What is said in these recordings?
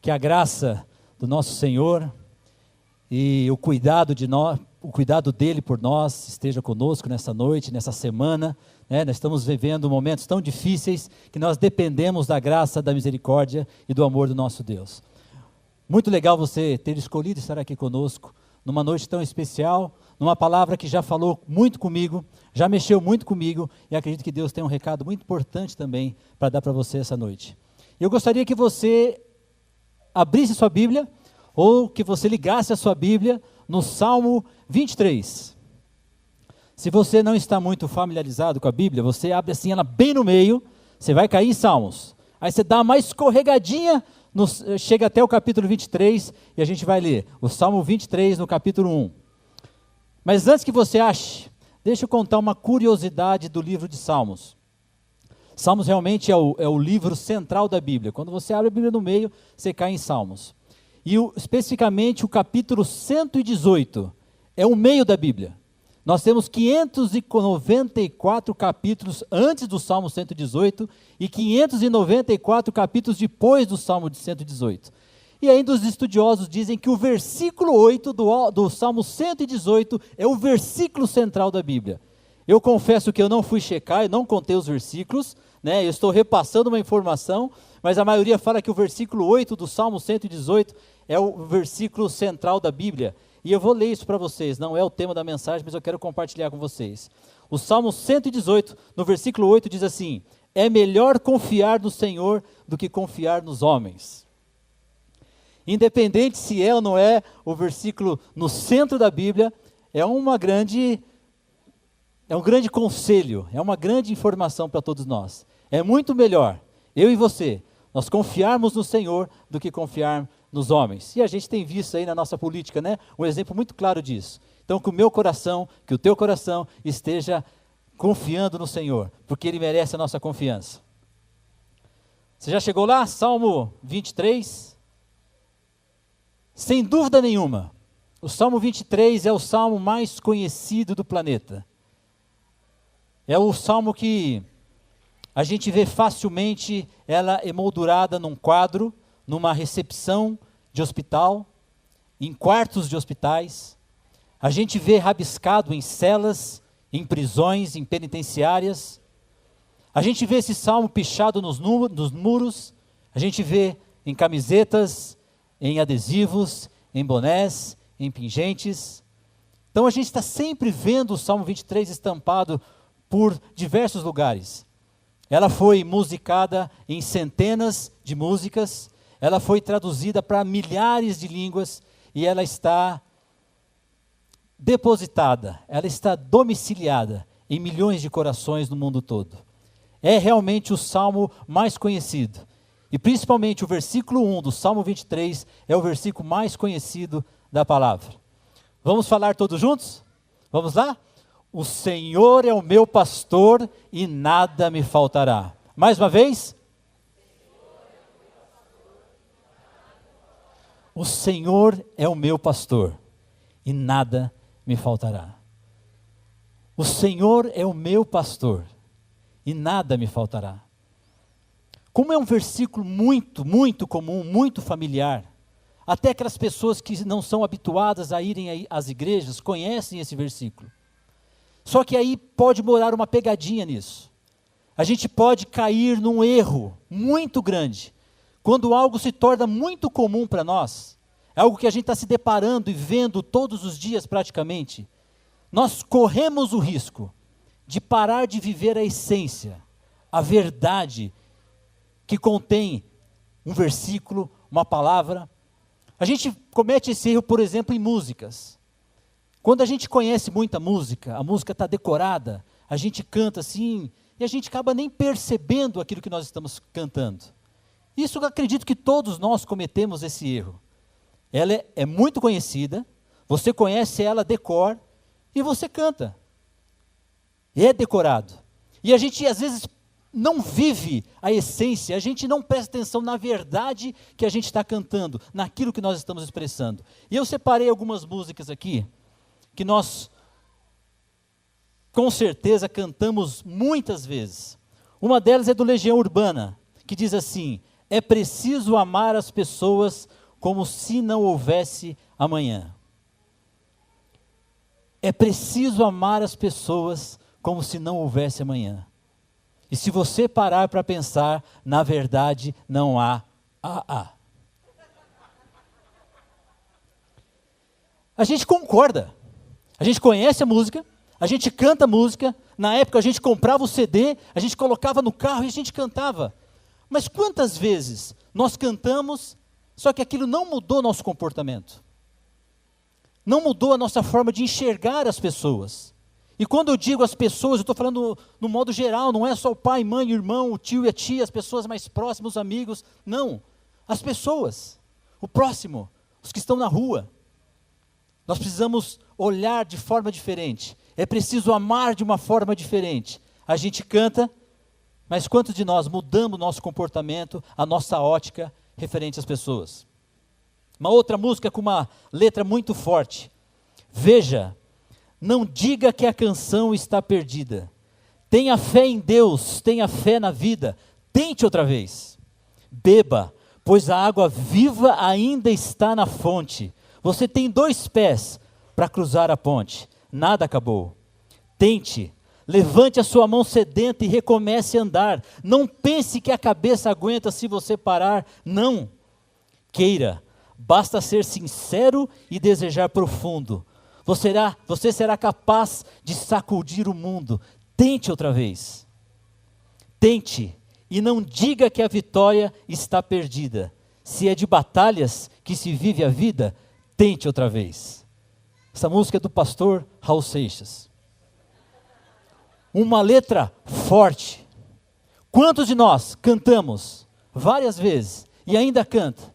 Que a graça do nosso Senhor e o cuidado dele por nós esteja conosco nessa noite, nessa semana, né? Nós estamos vivendo momentos tão difíceis que nós dependemos da graça, da misericórdia e do amor do nosso Deus. Muito legal você ter escolhido estar aqui conosco, numa noite tão especial, numa palavra que já falou muito comigo, já mexeu muito comigo, e acredito que Deus tem um recado muito importante também para dar para você essa noite. Eu gostaria que você abrisse sua Bíblia, ou que você ligasse a sua Bíblia no Salmo 23. Se você não está muito familiarizado com a Bíblia, você abre assim ela bem no meio, você vai cair em Salmos. Aí você dá uma escorregadinha, chega até o capítulo 23, e a gente vai ler o Salmo 23 no capítulo 1. Mas antes que você ache, deixa eu contar uma curiosidade do livro de Salmos. Salmos realmente é o livro central da Bíblia. Quando você abre a Bíblia no meio, você cai em Salmos. E especificamente o capítulo 118 é o meio da Bíblia. Nós temos 594 capítulos antes do Salmo 118 e 594 capítulos depois do Salmo de 118. E ainda os estudiosos dizem que o versículo 8 do Salmo 118 é o versículo central da Bíblia. Eu confesso que eu não fui checar, eu não contei os versículos, né? Eu estou repassando uma informação, mas a maioria fala que o versículo 8 do Salmo 118 é o versículo central da Bíblia. E eu vou ler isso para vocês, não é o tema da mensagem, mas eu quero compartilhar com vocês. O Salmo 118, no versículo 8, diz assim: é melhor confiar no Senhor do que confiar nos homens. Independente se é ou não é o versículo no centro da Bíblia, é um grande conselho, é uma grande informação para todos nós. É muito melhor, eu e você, nós confiarmos no Senhor do que confiar nos homens. E a gente tem visto aí na nossa política, né, um exemplo muito claro disso. Então que o meu coração, que o teu coração esteja confiando no Senhor, porque Ele merece a nossa confiança. Você já chegou lá? Salmo 23? Sem dúvida nenhuma, o Salmo 23 é o salmo mais conhecido do planeta. É o salmo que a gente vê facilmente ela emoldurada num quadro, numa recepção de hospital, em quartos de hospitais. A gente vê rabiscado em celas, em prisões, em penitenciárias. A gente vê esse salmo pichado nos muros. A gente vê em camisetas, em adesivos, em bonés, em pingentes. Então a gente está sempre vendo o Salmo 23 estampado por diversos lugares. Ela foi musicada em centenas de músicas, ela foi traduzida para milhares de línguas e ela está depositada, ela está domiciliada em milhões de corações no mundo todo. É realmente o salmo mais conhecido. E principalmente o versículo 1 do Salmo 23 é o versículo mais conhecido da palavra. Vamos falar todos juntos? Vamos lá? O Senhor é o meu pastor e nada me faltará. Mais uma vez. O Senhor é o meu pastor e nada me faltará. O Senhor é o meu pastor e nada me faltará. Como é um versículo muito, muito comum, muito familiar, até aquelas pessoas que não são habituadas a irem às igrejas conhecem esse versículo. Só que aí pode morar uma pegadinha nisso. A gente pode cair num erro muito grande, quando algo se torna muito comum para nós, algo que a gente está se deparando e vendo todos os dias praticamente, nós corremos o risco de parar de viver a essência, a verdade que contém um versículo, uma palavra. A gente comete esse erro, por exemplo, em músicas. Quando a gente conhece muita música, a música está decorada, a gente canta assim, e a gente acaba nem percebendo aquilo que nós estamos cantando. Isso eu acredito que todos nós cometemos esse erro. Ela é muito conhecida, você conhece ela de cor, e você canta. É decorado. E a gente às vezes não vive a essência, a gente não presta atenção na verdade que a gente está cantando, naquilo que nós estamos expressando. E eu separei algumas músicas aqui, que nós com certeza cantamos muitas vezes. Uma delas é do Legião Urbana, que diz assim: é preciso amar as pessoas como se não houvesse amanhã. É preciso amar as pessoas como se não houvesse amanhã. E se você parar para pensar, na verdade não há. A gente concorda. A gente conhece a música, a gente canta a música. Na época a gente comprava o CD, a gente colocava no carro e a gente cantava. Mas quantas vezes nós cantamos, só que aquilo não mudou nosso comportamento? Não mudou a nossa forma de enxergar as pessoas. E quando eu digo as pessoas, eu estou falando no modo geral, não é só o pai, mãe, o irmão, o tio e a tia, as pessoas mais próximas, os amigos. Não, as pessoas, o próximo, os que estão na rua. Nós precisamos olhar de forma diferente. É preciso amar de uma forma diferente. A gente canta, mas quantos de nós mudamos o nosso comportamento, a nossa ótica referente às pessoas? Uma outra música com uma letra muito forte. Veja, não diga que a canção está perdida. Tenha fé em Deus, tenha fé na vida. Tente outra vez. Beba, pois a água viva ainda está na fonte. Você tem 2 pés para cruzar a ponte. Nada acabou. Tente. Levante a sua mão sedenta e recomece a andar. Não pense que a cabeça aguenta se você parar. Não. Queira. Basta ser sincero e desejar profundo. Você será capaz de sacudir o mundo. Tente outra vez. Tente. E não diga que a vitória está perdida. Se é de batalhas que se vive a vida, tente outra vez. Essa música é do pastor Raul Seixas. Uma letra forte. Quantos de nós cantamos várias vezes e ainda canta?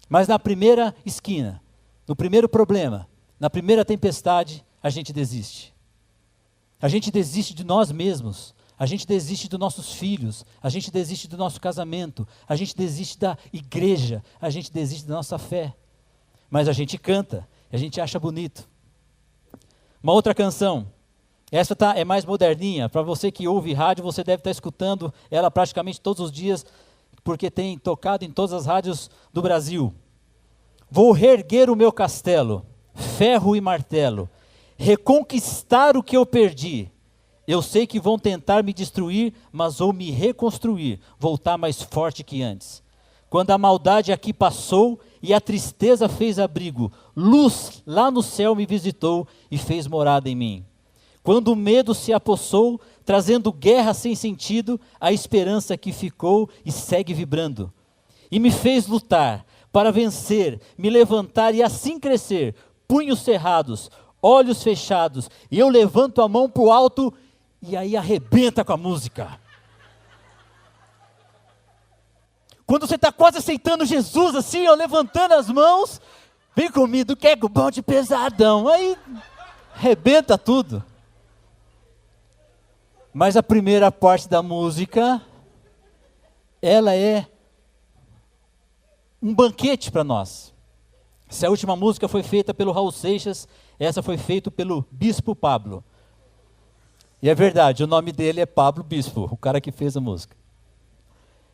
Mas na primeira esquina, no primeiro problema, na primeira tempestade, a gente desiste. A gente desiste de nós mesmos. A gente desiste dos nossos filhos. A gente desiste do nosso casamento. A gente desiste da igreja. A gente desiste da nossa fé. Mas a gente canta, a gente acha bonito. Uma outra canção, essa é mais moderninha. Para você que ouve rádio, você deve estar escutando ela praticamente todos os dias, porque tem tocado em todas as rádios do Brasil. Vou reerguer o meu castelo, ferro e martelo, reconquistar o que eu perdi. Eu sei que vão tentar me destruir, mas vou me reconstruir, voltar mais forte que antes. Quando a maldade aqui passou e a tristeza fez abrigo, luz lá no céu me visitou e fez morada em mim. Quando o medo se apossou, trazendo guerra sem sentido, a esperança que ficou e segue vibrando. E me fez lutar para vencer, me levantar e assim crescer, punhos cerrados, olhos fechados, e eu levanto a mão para o alto e aí arrebenta com a música. Quando você está quase aceitando Jesus assim, ó, levantando as mãos, vem comigo, que é bom de pesadão, aí arrebenta tudo. Mas a primeira parte da música, ela é um banquete para nós. Se a última música foi feita pelo Raul Seixas, essa foi feita pelo Bispo Pablo. E é verdade, o nome dele é Pablo Bispo, o cara que fez a música.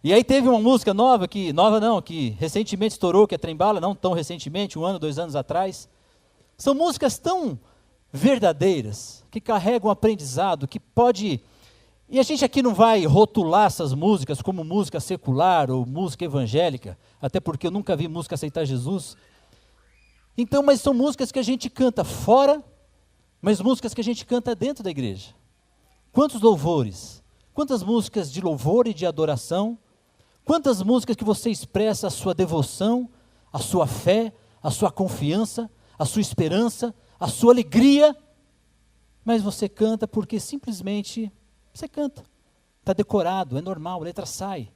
E aí teve uma música nova, que recentemente estourou, que é Trembala, não tão recentemente, 1 ano, 2 anos atrás. São músicas tão verdadeiras, que carregam aprendizado, que pode... E a gente aqui não vai rotular essas músicas como música secular ou música evangélica, até porque eu nunca vi música aceitar Jesus. Então, mas são músicas que a gente canta fora, mas músicas que a gente canta dentro da igreja. Quantos louvores, quantas músicas de louvor e de adoração, quantas músicas que você expressa a sua devoção, a sua fé, a sua confiança, a sua esperança, a sua alegria, mas você canta porque simplesmente você canta, está decorado, é normal, a letra sai.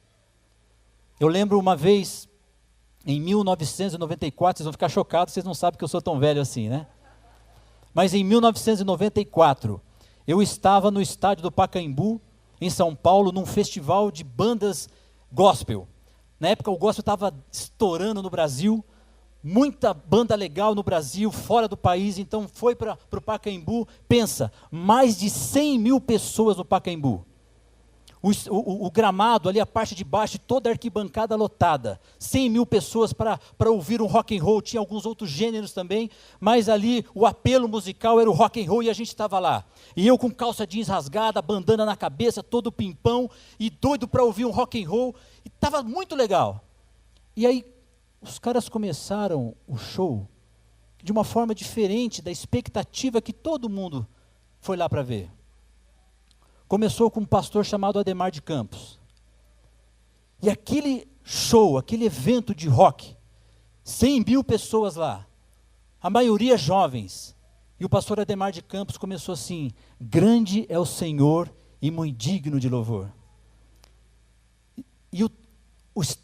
Eu lembro uma vez, em 1994, vocês vão ficar chocados, vocês não sabem que eu sou tão velho assim, né? Mas em 1994, eu estava no estádio do Pacaembu, em São Paulo, num festival de bandas gospel. Na época o gospel estava estourando no Brasil, muita banda legal no Brasil, fora do país, então foi para o Pacaembu. Pensa, mais de 100 mil pessoas no Pacaembu. o gramado ali, a parte de baixo, toda a arquibancada lotada, 100 mil pessoas para ouvir um rock and roll, tinha alguns outros gêneros também, mas ali o apelo musical era o rock and roll e a gente estava lá. E eu com calça jeans rasgada, bandana na cabeça, todo pimpão, e doido para ouvir um rock and roll, e estava muito legal. E aí os caras começaram o show de uma forma diferente da expectativa que todo mundo foi lá para ver. Começou com um pastor chamado Ademar de Campos. E aquele show, aquele evento de rock, 100 mil pessoas lá, a maioria jovens. E o pastor Ademar de Campos começou assim: grande é o Senhor e muito digno de louvor. E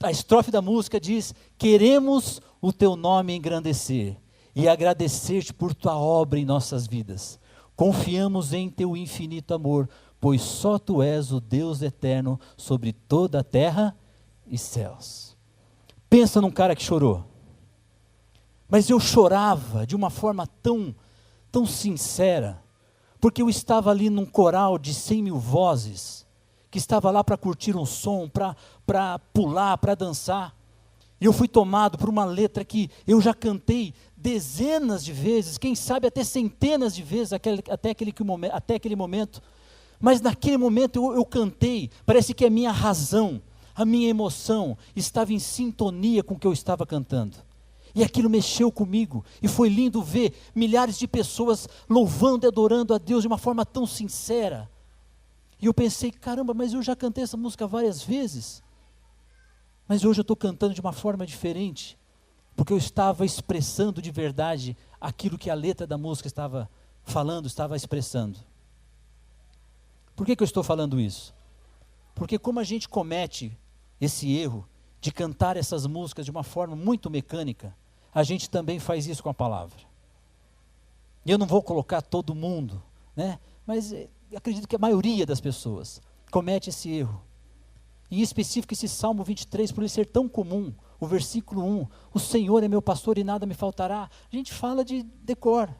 a estrofe da música diz: queremos o teu nome engrandecer e agradecer-te por tua obra em nossas vidas. Confiamos em teu infinito amor, pois só tu és o Deus eterno sobre toda a terra e céus. Pensa num cara que chorou. Mas eu chorava de uma forma tão sincera, porque eu estava ali num coral de 100 mil vozes, que estava lá para curtir um som, para pular, para dançar. E eu fui tomado por uma letra que eu já cantei dezenas de vezes, quem sabe até centenas de vezes até aquele momento. Mas naquele momento eu cantei, parece que a minha razão, a minha emoção estava em sintonia com o que eu estava cantando. E aquilo mexeu comigo, e foi lindo ver milhares de pessoas louvando e adorando a Deus de uma forma tão sincera. E eu pensei: caramba, mas eu já cantei essa música várias vezes. Mas hoje eu estou cantando de uma forma diferente, porque eu estava expressando de verdade aquilo que a letra da música estava falando, estava expressando. Por que eu estou falando isso? Porque como a gente comete esse erro de cantar essas músicas de uma forma muito mecânica, a gente também faz isso com a palavra. E eu não vou colocar todo mundo, né? Mas acredito que a maioria das pessoas comete esse erro. Em específico esse Salmo 23, por ele ser tão comum, o versículo 1, o Senhor é meu pastor e nada me faltará, a gente fala de decor.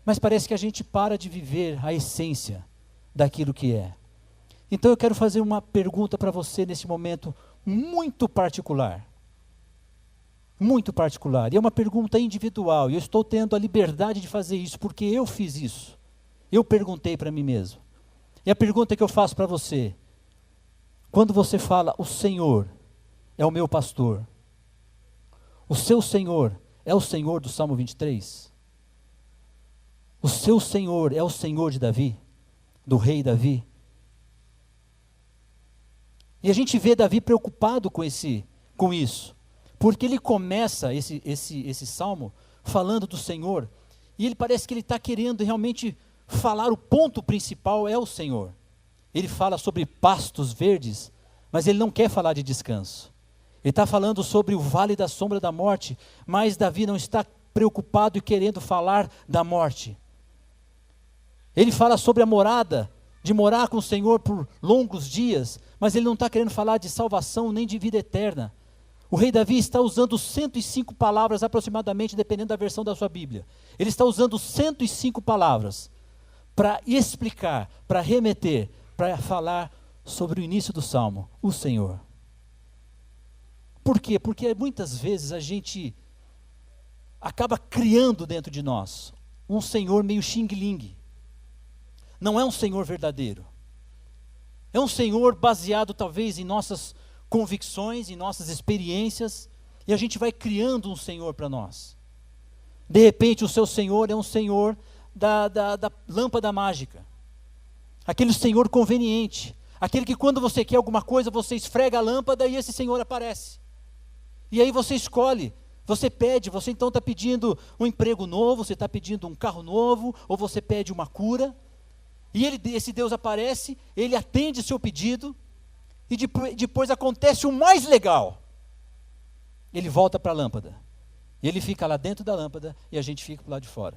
Mas parece que a gente para de viver a essência daquilo que é. Então eu quero fazer uma pergunta para você nesse momento muito particular. Muito particular. E é uma pergunta individual. E eu estou tendo a liberdade de fazer isso porque eu fiz isso. Eu perguntei para mim mesmo. E a pergunta que eu faço para você: quando você fala, o Senhor é o meu pastor, o seu Senhor é o Senhor do Salmo 23? O seu Senhor é o Senhor de Davi, do rei Davi? E a gente vê Davi preocupado com isso, porque ele começa esse salmo falando do Senhor, e ele parece que ele está querendo realmente falar, o ponto principal é o Senhor. Ele fala sobre pastos verdes, mas ele não quer falar de descanso. Ele está falando sobre o vale da sombra da morte, mas Davi não está preocupado e querendo falar da morte. Ele fala sobre a morada, de morar com o Senhor por longos dias, mas ele não está querendo falar de salvação nem de vida eterna. O rei Davi está usando 105 palavras aproximadamente, dependendo da versão da sua Bíblia. Ele está usando 105 palavras para explicar, para remeter, para falar sobre o início do Salmo, o Senhor. Por quê? Porque muitas vezes a gente acaba criando dentro de nós um Senhor meio xing-ling. Não é um Senhor verdadeiro. É um Senhor baseado talvez em nossas convicções, em nossas experiências, e a gente vai criando um Senhor para nós. De repente o seu Senhor é um Senhor da lâmpada mágica. Aquele Senhor conveniente. Aquele que quando você quer alguma coisa, você esfrega a lâmpada e esse Senhor aparece. E aí você escolhe, você pede, você então está pedindo um emprego novo, você está pedindo um carro novo, ou você pede uma cura. E esse Deus aparece, ele atende o seu pedido, e depois acontece o mais legal. Ele volta para a lâmpada. E ele fica lá dentro da lâmpada e a gente fica para o lado de fora.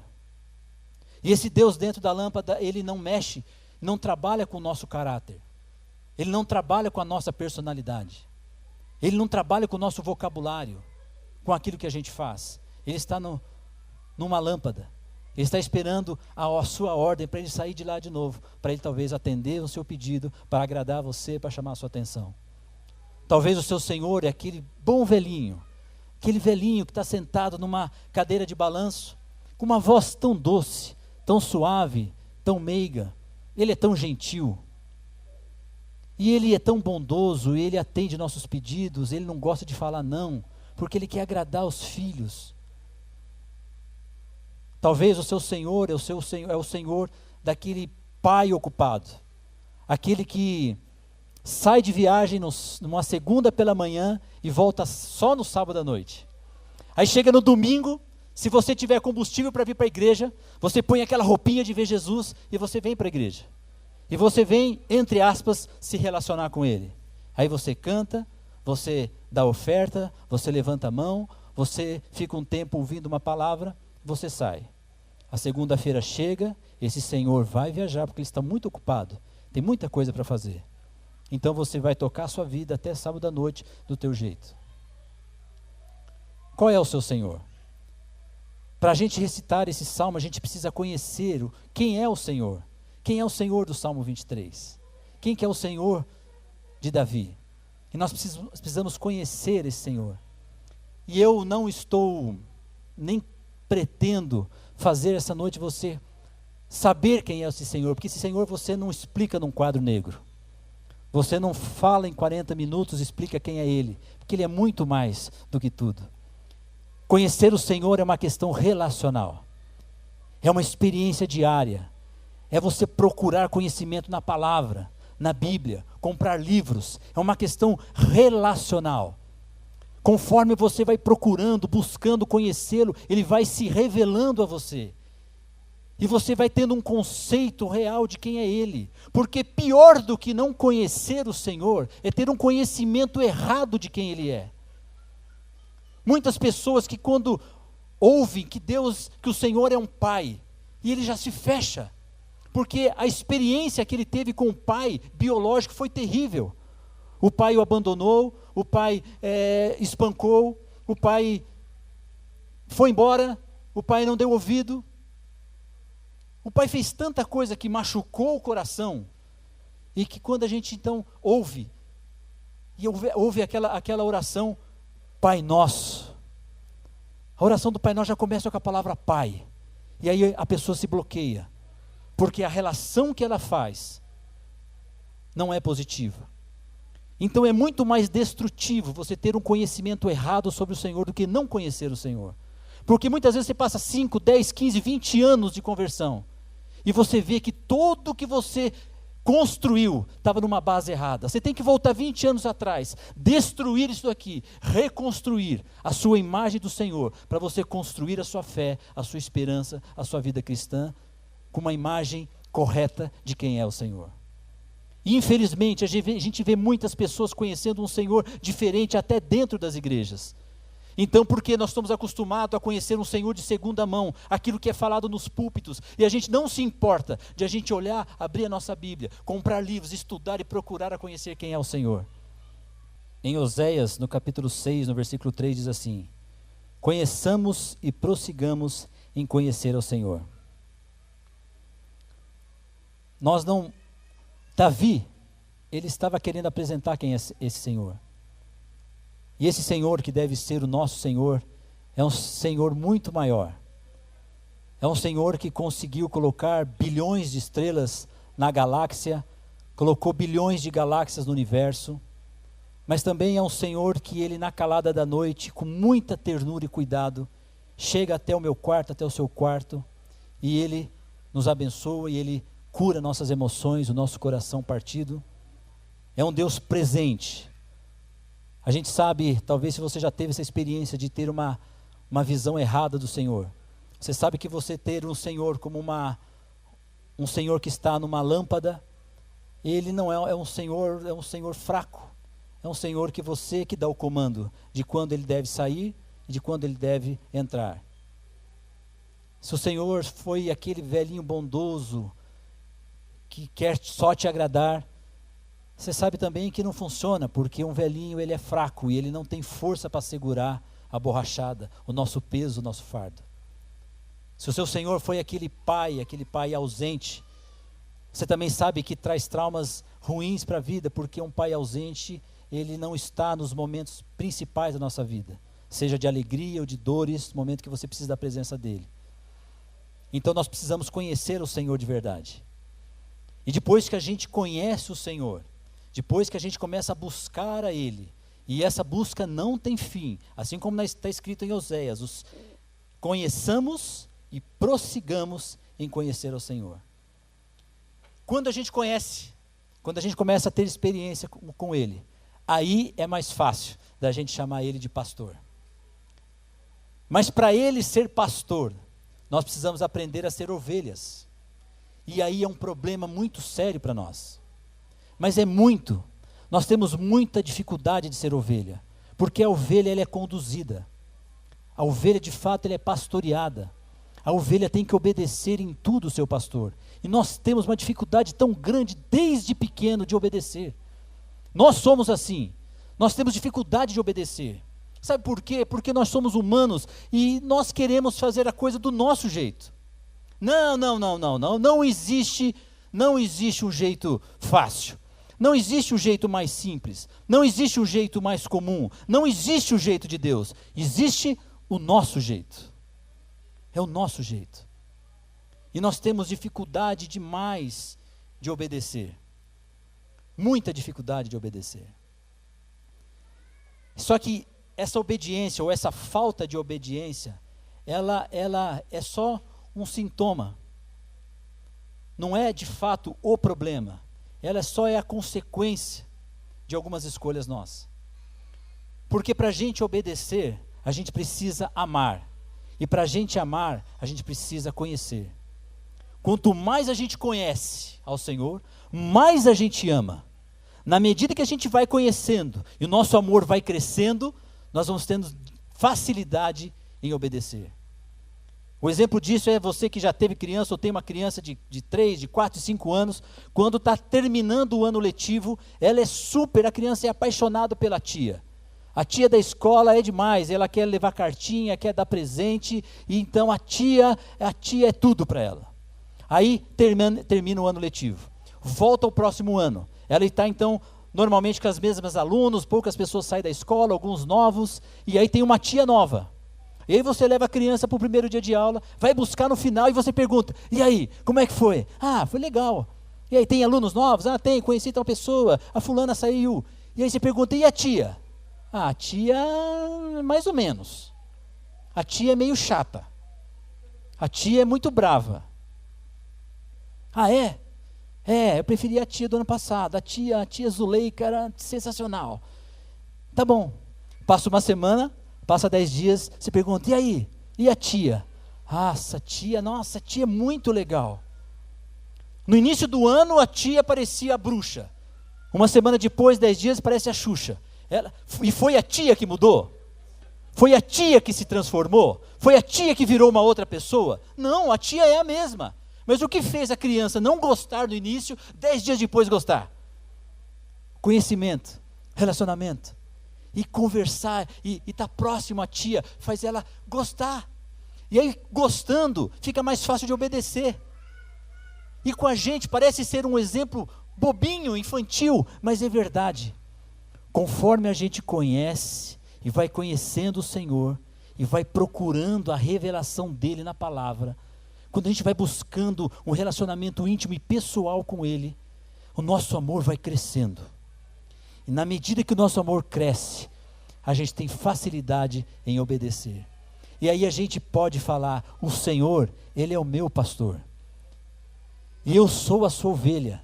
E esse Deus dentro da lâmpada, ele não mexe, não trabalha com o nosso caráter. Ele não trabalha com a nossa personalidade. Ele não trabalha com o nosso vocabulário, com aquilo que a gente faz. Ele está numa lâmpada. Ele está esperando a sua ordem para ele sair de lá de novo, para ele talvez atender o seu pedido, para agradar você, para chamar a sua atenção. Talvez o seu Senhor é aquele bom velhinho, aquele velhinho que está sentado numa cadeira de balanço, com uma voz tão doce, tão suave, tão meiga. Ele é tão gentil, e Ele é tão bondoso, Ele atende nossos pedidos, Ele não gosta de falar não, porque Ele quer agradar os filhos. Talvez o seu Senhor é o Senhor daquele pai ocupado, aquele que sai de viagem numa segunda pela manhã e volta só no sábado à noite. Aí chega no domingo, se você tiver combustível para vir para a igreja, você põe aquela roupinha de ver Jesus e você vem para a igreja. E você vem, entre aspas, se relacionar com Ele. Aí você canta, você dá oferta, você levanta a mão, você fica um tempo ouvindo uma palavra, você sai. A segunda-feira chega, esse Senhor vai viajar porque Ele está muito ocupado, tem muita coisa para fazer. Então você vai tocar a sua vida até sábado à noite do teu jeito. Qual é o seu Senhor? Para a gente recitar esse salmo, a gente precisa conhecer quem é o Senhor. Quem é o Senhor do Salmo 23? Quem que é o Senhor de Davi? E nós precisamos conhecer esse Senhor. E eu não estou, nem pretendo fazer essa noite você saber quem é esse Senhor, porque esse Senhor você não explica num quadro negro. Você não fala em 40 minutos e explica quem é Ele, porque Ele é muito mais do que tudo. Conhecer o Senhor é uma questão relacional, é uma experiência diária, é você procurar conhecimento na palavra, na Bíblia, comprar livros, é uma questão relacional. Conforme você vai procurando, buscando conhecê-lo, Ele vai se revelando a você. E você vai tendo um conceito real de quem é Ele. Porque pior do que não conhecer o Senhor, é ter um conhecimento errado de quem Ele é. Muitas pessoas que quando ouvem que o Senhor é um pai, e ele já se fecha, porque a experiência que ele teve com o pai biológico foi terrível. O pai o abandonou, o pai espancou, o pai foi embora, o pai não deu ouvido. O pai fez tanta coisa que machucou o coração, e que quando a gente então ouve aquela oração, Pai Nosso, a oração do Pai Nosso já começa com a palavra Pai, e aí a pessoa se bloqueia, porque a relação que ela faz não é positiva. Então é muito mais destrutivo você ter um conhecimento errado sobre o Senhor do que não conhecer o Senhor. Porque muitas vezes você passa 5, 10, 15, 20 anos de conversão, e você vê que tudo que você construiu estava numa base errada. Você tem que voltar 20 anos atrás, destruir isso aqui, reconstruir a sua imagem do Senhor, para você construir a sua fé, a sua esperança, a sua vida cristã, com uma imagem correta de quem é o Senhor. E infelizmente a gente vê muitas pessoas conhecendo um Senhor diferente até dentro das igrejas. Então, porque nós estamos acostumados a conhecer um Senhor de segunda mão, aquilo que é falado nos púlpitos, e a gente não se importa de a gente olhar, abrir a nossa Bíblia, comprar livros, estudar e procurar a conhecer quem é o Senhor. Em Oséias, no capítulo 6, no versículo 3, diz assim: conheçamos e prossigamos em conhecer ao Senhor. Davi, ele estava querendo apresentar quem é esse Senhor. E esse Senhor que deve ser o nosso Senhor, é um Senhor muito maior. É um Senhor que conseguiu colocar bilhões de estrelas na galáxia, colocou bilhões de galáxias no universo, mas também é um Senhor que Ele na calada da noite, com muita ternura e cuidado, chega até o meu quarto, até o seu quarto, e Ele nos abençoa, e Ele cura nossas emoções, o nosso coração partido. É um Deus presente. A gente sabe, talvez se você já teve essa experiência de ter uma visão errada do Senhor, você sabe que você ter um Senhor como um Senhor que está numa lâmpada, Ele não é um Senhor fraco, é um Senhor que dá o comando de quando Ele deve sair e de quando Ele deve entrar. Se o Senhor foi aquele velhinho bondoso, que quer só te agradar, você sabe também que não funciona, porque um velhinho ele é fraco e ele não tem força para segurar a borrachada, o nosso peso, o nosso fardo. Se o seu Senhor foi aquele pai ausente, você também sabe que traz traumas ruins para a vida, porque um pai ausente, ele não está nos momentos principais da nossa vida, seja de alegria ou de dores, momento que você precisa da presença dele. Então nós precisamos conhecer o Senhor de verdade. E depois que a gente conhece o Senhor, depois que a gente começa a buscar a Ele, e essa busca não tem fim, assim como está escrito em Oséias, conheçamos e prossigamos em conhecer o Senhor. Quando a gente conhece, quando a gente começa a ter experiência com Ele, aí é mais fácil da gente chamar Ele de pastor. Mas para Ele ser pastor, nós precisamos aprender a ser ovelhas. E aí é um problema muito sério para nós. Mas nós temos muita dificuldade de ser ovelha, porque a ovelha ela é conduzida. A ovelha de fato ela é pastoreada. A ovelha tem que obedecer em tudo o seu pastor. E nós temos uma dificuldade tão grande desde pequeno de obedecer. Nós somos assim. Nós temos dificuldade de obedecer. Sabe por quê? Porque nós somos humanos e nós queremos fazer a coisa do nosso jeito. Não existe um jeito fácil. Não existe um jeito mais simples. Não existe um jeito mais comum. Não existe o jeito de Deus. Existe o nosso jeito. É o nosso jeito. E nós temos dificuldade demais de obedecer. Muita dificuldade de obedecer. Só que essa obediência ou essa falta de obediência, ela é só um sintoma. Não é de fato o problema. Ela só é a consequência de algumas escolhas nossas. Porque para a gente obedecer, a gente precisa amar. E para a gente amar, a gente precisa conhecer. Quanto mais a gente conhece ao Senhor, mais a gente ama. Na medida que a gente vai conhecendo e o nosso amor vai crescendo, nós vamos tendo facilidade em obedecer. O exemplo disso é você que já teve criança ou tem uma criança de 3, de 4, de 5 anos, quando está terminando o ano letivo, a criança é apaixonada pela tia. A tia da escola é demais, ela quer levar cartinha, quer dar presente, e então a tia é tudo para ela. Aí termina o ano letivo, volta ao próximo ano, ela está então normalmente com as mesmas alunos, poucas pessoas saem da escola, alguns novos, e aí tem uma tia nova. E aí você leva a criança para o primeiro dia de aula, vai buscar no final e você pergunta, e aí, como é que foi? Ah, foi legal. E aí, tem alunos novos? Ah, tem, conheci tal pessoa, a fulana saiu. E aí você pergunta, e a tia? Ah, a tia, mais ou menos. A tia é meio chata. A tia é muito brava. Ah, é? É, eu preferi a tia do ano passado. A tia Zuleika era sensacional. Tá bom. Passa uma semana, passa 10 dias, você pergunta, e aí? E a tia? Nossa, a tia é muito legal. No início do ano, a tia parecia a bruxa. Uma semana depois, 10 dias, parece a Xuxa. E foi a tia que mudou? Foi a tia que se transformou? Foi a tia que virou uma outra pessoa? Não, a tia é a mesma. Mas o que fez a criança não gostar no início, 10 dias depois gostar? Conhecimento, relacionamento. E conversar, e estar próximo à tia, faz ela gostar. E aí, gostando, fica mais fácil de obedecer. E com a gente, parece ser um exemplo bobinho, infantil, mas é verdade. Conforme a gente conhece, e vai conhecendo o Senhor, e vai procurando a revelação dEle na palavra, quando a gente vai buscando um relacionamento íntimo e pessoal com Ele, o nosso amor vai crescendo. E na medida que o nosso amor cresce, a gente tem facilidade em obedecer. E aí a gente pode falar, o Senhor, Ele é o meu pastor. E eu sou a sua ovelha.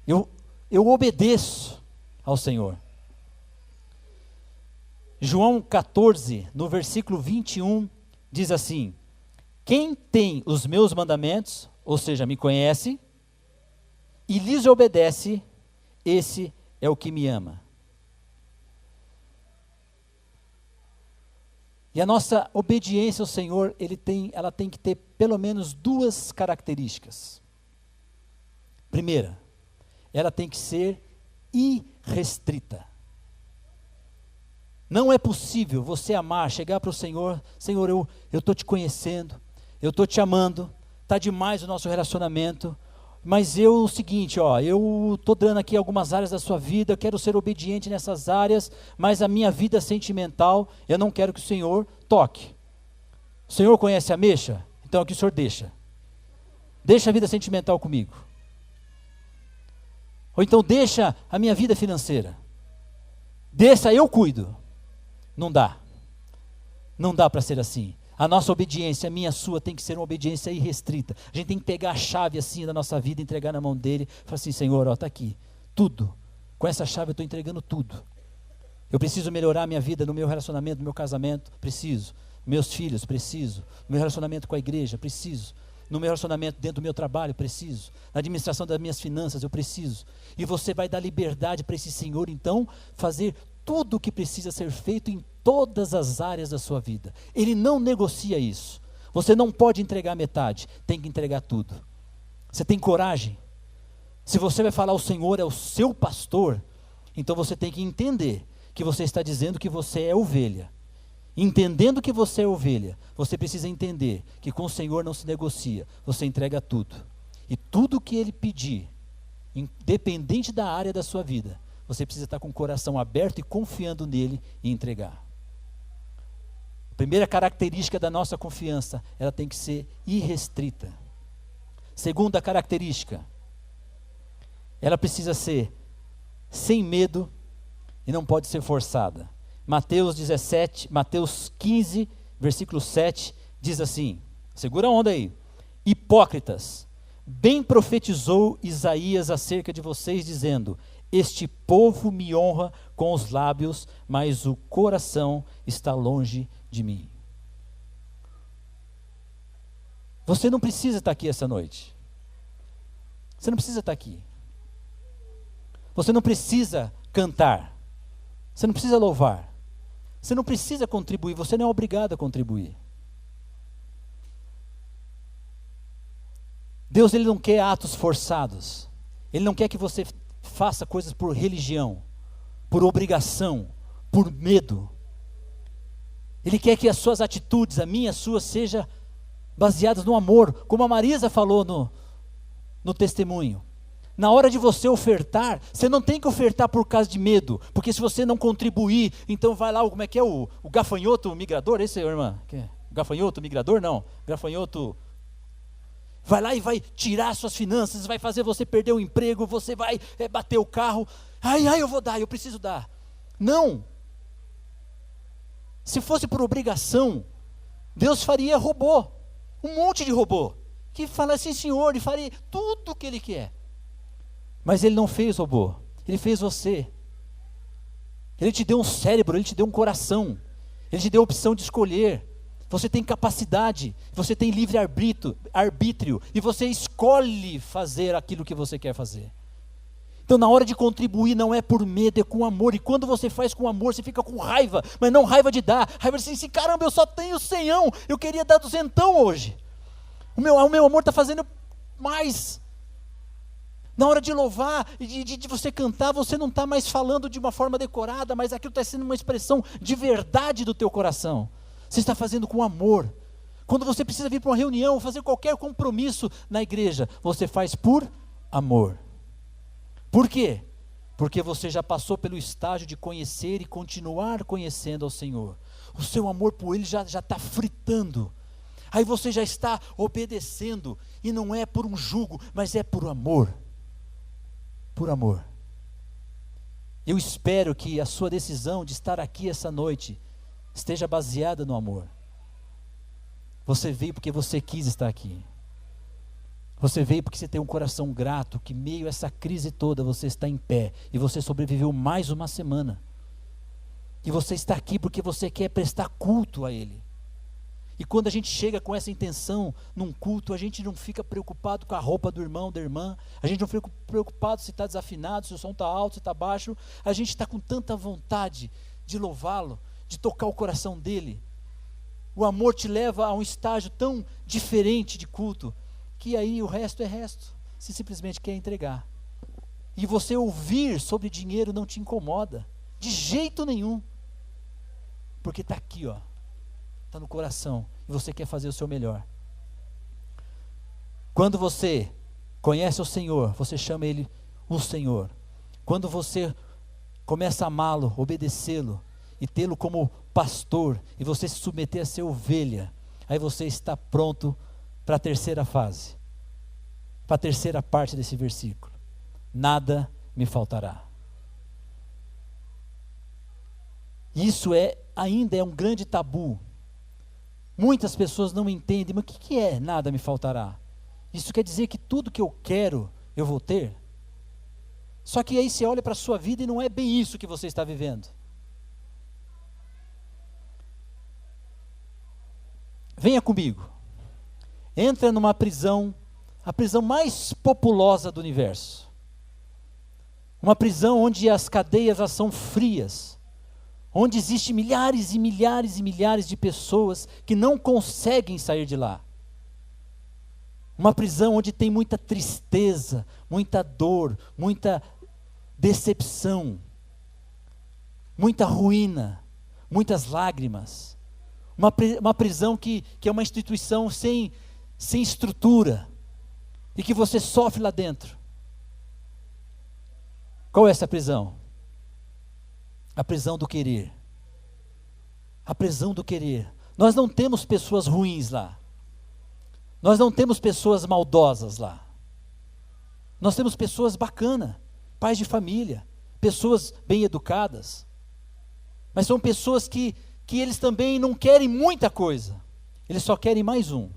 Eu obedeço ao Senhor. João 14, no versículo 21, diz assim, quem tem os meus mandamentos, ou seja, me conhece, e lhes obedece, esse é o que me ama. E a nossa obediência ao Senhor, ela tem que ter pelo menos 2 características. Primeira, ela tem que ser irrestrita. Não é possível você amar, chegar para o Senhor, Senhor, eu estou te conhecendo, eu estou te amando, está demais o nosso relacionamento, mas o seguinte, eu estou dando aqui algumas áreas da sua vida, eu quero ser obediente nessas áreas, mas a minha vida sentimental, eu não quero que o Senhor toque. O Senhor conhece a mexa? Então aqui o Senhor deixa. Deixa a vida sentimental comigo. Ou então deixa a minha vida financeira. Deixa, eu cuido. Não dá. Não dá para ser assim. A nossa obediência, a minha, a sua, tem que ser uma obediência irrestrita. A gente tem que pegar a chave assim da nossa vida, entregar na mão dele, falar assim, Senhor, está aqui, tudo. Com essa chave eu estou entregando tudo. Eu preciso melhorar a minha vida no meu relacionamento, no meu casamento, preciso. Meus filhos, preciso. No meu relacionamento com a igreja, preciso. No meu relacionamento dentro do meu trabalho, preciso. Na administração das minhas finanças, eu preciso. E você vai dar liberdade para esse Senhor, então, fazer tudo o que precisa ser feito em todas as áreas da sua vida. Ele não negocia isso. Você não pode entregar metade, tem que entregar tudo. Você tem coragem? Se você vai falar o Senhor é o seu pastor, então você tem que entender que você está dizendo que você é ovelha. Entendendo que você é ovelha, você precisa entender que com o Senhor não se negocia, você entrega tudo. E tudo que Ele pedir, independente da área da sua vida, você precisa estar com o coração aberto e confiando nele e entregar. A primeira característica da nossa confiança, ela tem que ser irrestrita. Segunda característica, ela precisa ser sem medo e não pode ser forçada. Mateus 15, versículo 7, diz assim, segura a onda aí, hipócritas, bem profetizou Isaías acerca de vocês, dizendo, este povo me honra com os lábios, mas o coração está longe de mim. Você não precisa estar aqui essa noite. Você não precisa estar aqui. Você não precisa cantar. Você não precisa louvar. Você não precisa contribuir, você não é obrigado a contribuir. Deus, Ele não quer atos forçados. Ele não quer que você faça coisas por religião, por obrigação, por medo. Ele quer que as suas atitudes, a minha, a sua, sejam baseadas no amor, como a Marisa falou no testemunho. Na hora de você ofertar, você não tem que ofertar por causa de medo, porque se você não contribuir, então vai lá, como é que é o gafanhoto migrador, esse é, irmã? O gafanhoto migrador? Não, gafanhoto, vai lá e vai tirar suas finanças, vai fazer você perder o emprego, você vai bater o carro, eu vou dar, eu preciso dar. Não, se fosse por obrigação, Deus faria robô, um monte de robô, que falasse assim, Senhor, e faria tudo o que Ele quer. Mas Ele não fez robô, Ele fez você. Ele te deu um cérebro, Ele te deu um coração, Ele te deu a opção de escolher. Você tem capacidade, você tem livre arbítrio, e você escolhe fazer aquilo que você quer fazer. Então na hora de contribuir não é por medo, é com amor. E quando você faz com amor, você fica com raiva, mas não raiva de dar, raiva de assim, caramba, eu só tenho 100, eu queria dar 200 hoje. O meu amor está fazendo mais. Na hora de louvar, de você cantar, você não está mais falando de uma forma decorada, mas aquilo está sendo uma expressão de verdade do teu coração. Você está fazendo com amor. Quando você precisa vir para uma reunião, ou fazer qualquer compromisso na igreja, você faz por amor. Por quê? Porque você já passou pelo estágio de conhecer e continuar conhecendo ao Senhor. O seu amor por Ele já está fritando. Aí você já está obedecendo, e não é por um jugo, mas é por amor. Por amor. Eu espero que a sua decisão de estar aqui essa noite esteja baseada no amor. Você veio porque você quis estar aqui. Você veio porque você tem um coração grato, que meio a essa crise toda você está em pé, e você sobreviveu mais uma semana. E você está aqui porque você quer prestar culto a Ele. E quando a gente chega com essa intenção num culto, a gente não fica preocupado com a roupa do irmão, da irmã, a gente não fica preocupado se está desafinado, se o som está alto, se está baixo, a gente está com tanta vontade de louvá-lo, de tocar o coração dele. O amor te leva a um estágio tão diferente de culto, que aí o resto é resto, você simplesmente quer entregar. E você ouvir sobre dinheiro não te incomoda, de jeito nenhum. porque está aqui, ó, está no coração, e você quer fazer o seu melhor. Quando você conhece o Senhor, você chama Ele o Senhor. Quando você começa a amá-lo, obedecê-lo, e tê-lo como pastor, e você se submeter a ser ovelha, aí você está pronto para a terceira fase, para a terceira parte desse versículo. Nada me faltará. Isso ainda é um grande tabu. Muitas pessoas não entendem, mas o que é nada me faltará? Isso quer dizer que tudo que eu quero, eu vou ter? Só que aí você olha para a sua vida e não é bem isso que você está vivendo. Venha comigo. Entra numa prisão, a prisão mais populosa do universo. Uma prisão onde as cadeias elas são frias, onde existem milhares e milhares e milhares de pessoas que não conseguem sair de lá. Uma prisão onde tem muita tristeza, muita dor, muita decepção, muita ruína, muitas lágrimas. Uma prisão que é uma instituição sem estrutura, e que você sofre lá dentro. Qual é essa prisão? A prisão do querer. A prisão do querer. Nós não temos pessoas ruins lá. Nós não temos pessoas maldosas lá. Nós temos pessoas bacanas, pais de família, pessoas bem educadas. Mas são pessoas que eles também não querem muita coisa. Eles só querem mais um.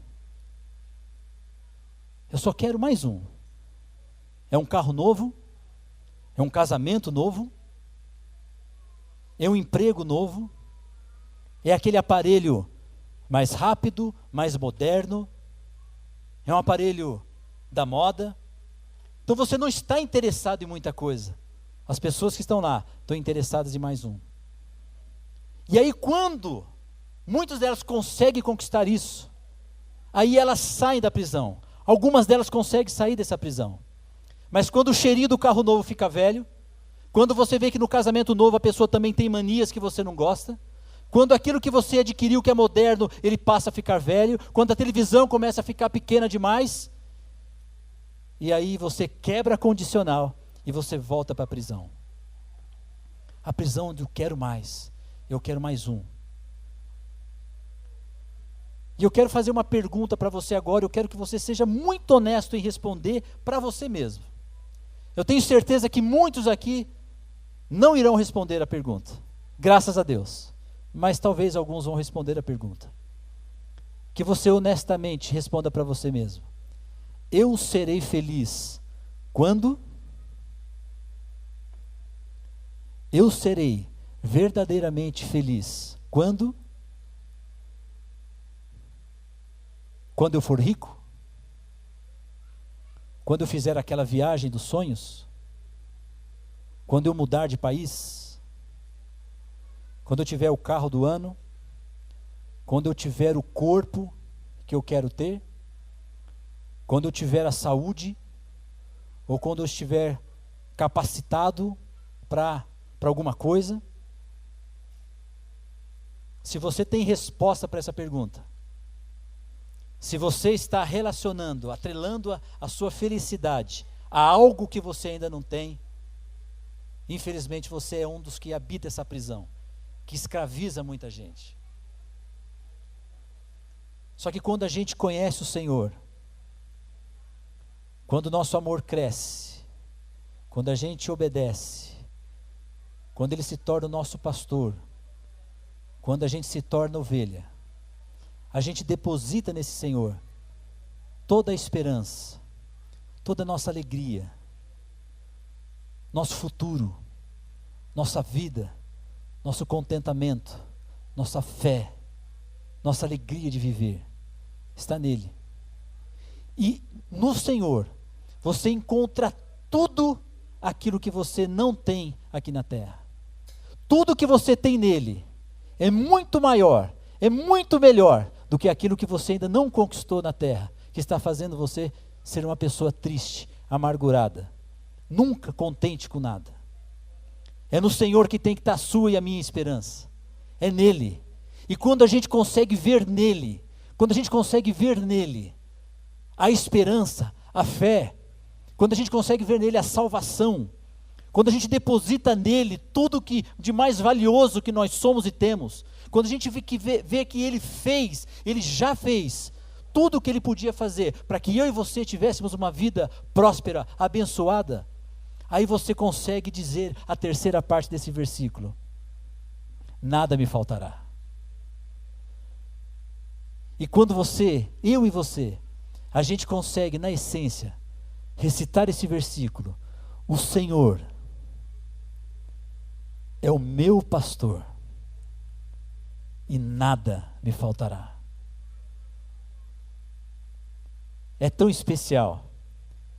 Eu só quero mais um. É um carro novo, é um casamento novo, é um emprego novo, é aquele aparelho mais rápido, mais moderno, é um aparelho da moda. Então você não está interessado em muita coisa. As pessoas que estão lá estão interessadas em mais um. E aí quando muitas delas conseguem conquistar isso, aí elas saem da prisão. Algumas delas conseguem sair dessa prisão. Mas quando o cheirinho do carro novo fica velho, quando você vê que no casamento novo a pessoa também tem manias que você não gosta, quando aquilo que você adquiriu que é moderno, ele passa a ficar velho, quando a televisão começa a ficar pequena demais, e aí você quebra a condicional e você volta para a prisão. A prisão onde eu quero mais um. E eu quero fazer uma pergunta para você agora, eu quero que você seja muito honesto em responder para você mesmo. Eu tenho certeza que muitos aqui não irão responder a pergunta, graças a Deus, mas talvez alguns vão responder a pergunta. Que você honestamente responda para você mesmo. Eu serei feliz quando? Eu serei verdadeiramente feliz quando? Quando eu for rico? Quando eu fizer aquela viagem dos sonhos? Quando eu mudar de país? Quando eu tiver o carro do ano? Quando eu tiver o corpo que eu quero ter? Quando eu tiver a saúde? Ou quando eu estiver capacitado para alguma coisa? Se você tem resposta para essa pergunta, se você está relacionando, atrelando a sua felicidade a algo que você ainda não tem, infelizmente você é um dos que habita essa prisão, que escraviza muita gente. Só que quando a gente conhece o Senhor, quando o nosso amor cresce, quando a gente obedece, quando Ele se torna o nosso pastor, quando a gente se torna ovelha, a gente deposita nesse Senhor toda a esperança, toda a nossa alegria, nosso futuro, nossa vida, nosso contentamento, nossa fé, nossa alegria de viver, está nele. E no Senhor, você encontra tudo aquilo que você não tem aqui na terra. Tudo que você tem nele é muito maior, é muito melhor do que aquilo que você ainda não conquistou na terra, que está fazendo você ser uma pessoa triste, amargurada, nunca contente com nada. É no Senhor que tem que estar a sua e a minha esperança. é nele. E quando a gente consegue ver nele, a esperança, a fé, quando a gente consegue ver nele a salvação, quando a gente deposita nele tudo que de mais valioso que nós somos e temos, quando a gente vê que ele já fez tudo o que ele podia fazer para que eu e você tivéssemos uma vida próspera, abençoada, aí você consegue dizer a terceira parte desse versículo: nada me faltará. E quando eu e você, a gente consegue, na essência, recitar esse versículo: o Senhor é o meu pastor e nada me faltará. É tão especial,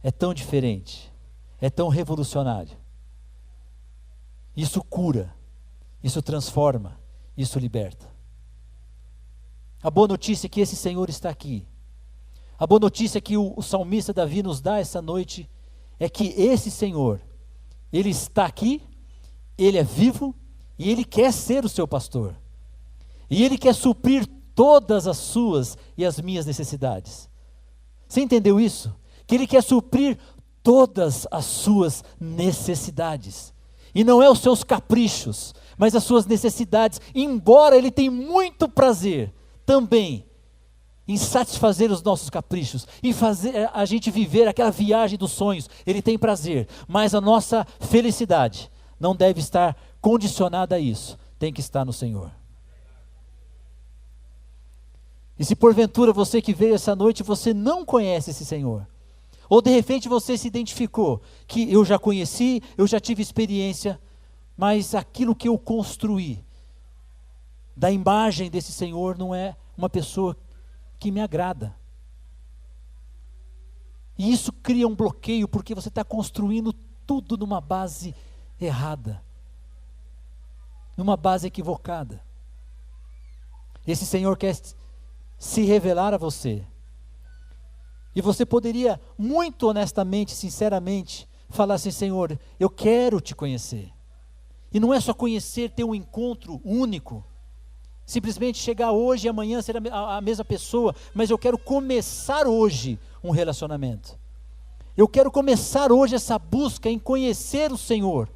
é tão diferente, é tão revolucionário. Isso cura, isso transforma, isso liberta. A boa notícia é que esse Senhor está aqui. A boa notícia que o salmista Davi nos dá essa noite é que esse Senhor, Ele está aqui, Ele é vivo e Ele quer ser o seu pastor. E Ele quer suprir todas as suas e as minhas necessidades. Você entendeu isso? Que Ele quer suprir todas as suas necessidades. E não é os seus caprichos, mas as suas necessidades. Embora Ele tenha muito prazer também em satisfazer os nossos caprichos, em fazer a gente viver aquela viagem dos sonhos, Ele tem prazer, mas a nossa felicidade não deve estar condicionada a isso, tem que estar no Senhor. E se porventura você que veio essa noite, você não conhece esse Senhor, ou de repente você se identificou, que eu já conheci, eu já tive experiência, mas aquilo que eu construí, da imagem desse Senhor, não é uma pessoa que me agrada. E isso cria um bloqueio, porque você está construindo tudo numa base errada, numa base equivocada. Esse Senhor quer se revelar a você, e você poderia muito honestamente, sinceramente, falar assim: Senhor, eu quero te conhecer. E não é só conhecer, ter um encontro único, simplesmente chegar hoje e amanhã ser a mesma pessoa, mas eu quero começar hoje um relacionamento. Eu quero começar hoje essa busca em conhecer o Senhor,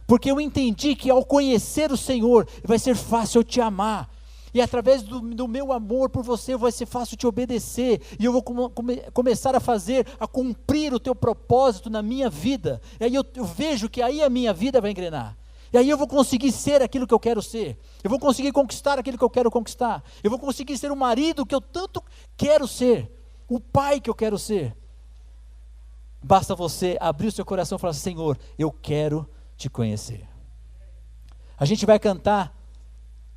porque eu entendi que ao conhecer o Senhor, vai ser fácil eu te amar, e através do meu amor por você, vai ser fácil te obedecer, e eu vou começar a cumprir o teu propósito na minha vida, e aí eu vejo que aí a minha vida vai engrenar. E aí eu vou conseguir ser aquilo que eu quero ser. Eu vou conseguir conquistar aquilo que eu quero conquistar. Eu vou conseguir ser o marido que eu tanto quero ser. O pai que eu quero ser. Basta você abrir o seu coração e falar assim: Senhor, eu quero te conhecer. A gente vai cantar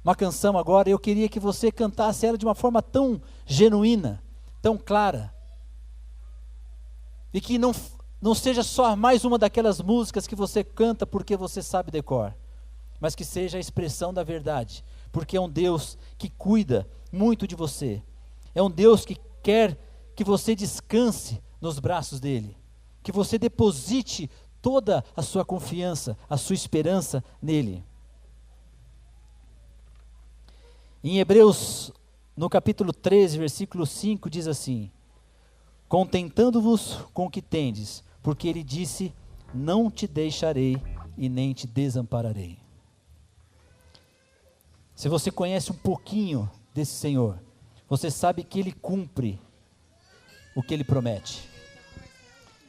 uma canção agora. Eu queria que você cantasse ela de uma forma tão genuína, tão clara. E que não seja só mais uma daquelas músicas que você canta porque você sabe decor, mas que seja a expressão da verdade, porque é um Deus que cuida muito de você, é um Deus que quer que você descanse nos braços dEle, que você deposite toda a sua confiança, a sua esperança nele. Em Hebreus, no capítulo 13, versículo 5, diz assim: contentando-vos com o que tendes, porque Ele disse: não te deixarei e nem te desampararei. Se você conhece um pouquinho desse Senhor, você sabe que Ele cumpre o que Ele promete.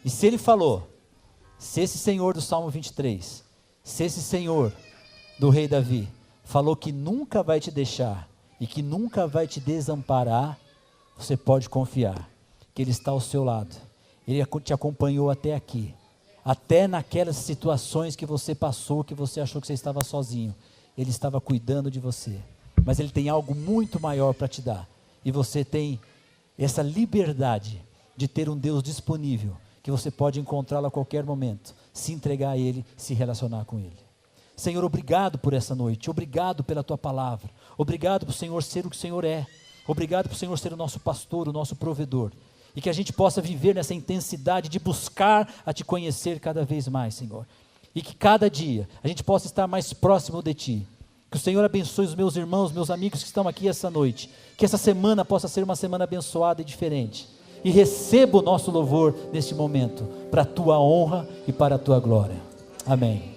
E se Ele falou, se esse Senhor do Salmo 23, se esse Senhor do rei Davi falou que nunca vai te deixar e que nunca vai te desamparar, você pode confiar que Ele está ao seu lado. Ele te acompanhou até aqui, até naquelas situações que você passou, que você achou que você estava sozinho. Ele estava cuidando de você, mas Ele tem algo muito maior para te dar, e você tem essa liberdade de ter um Deus disponível, que você pode encontrá-lo a qualquer momento, se entregar a Ele, se relacionar com Ele. Senhor, obrigado por essa noite, obrigado pela Tua palavra, obrigado por o Senhor ser o que o Senhor é, obrigado por o Senhor ser o nosso pastor, o nosso provedor, e que a gente possa viver nessa intensidade de buscar a Te conhecer cada vez mais, Senhor, e que cada dia a gente possa estar mais próximo de Ti, Que o Senhor abençoe os meus irmãos, meus amigos que estão aqui essa noite. Que essa semana possa ser uma semana abençoada e diferente. E receba o nosso louvor neste momento, para a tua honra e para a tua glória. Amém.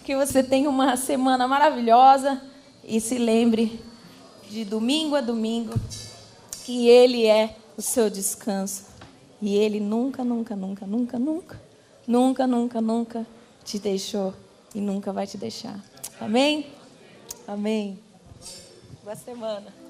Que você tenha uma semana maravilhosa e se lembre de domingo a domingo que Ele é o seu descanso. E Ele nunca, nunca, nunca, nunca, nunca, nunca, nunca, nunca te deixou e nunca vai te deixar. Amém? Amém. Boa semana.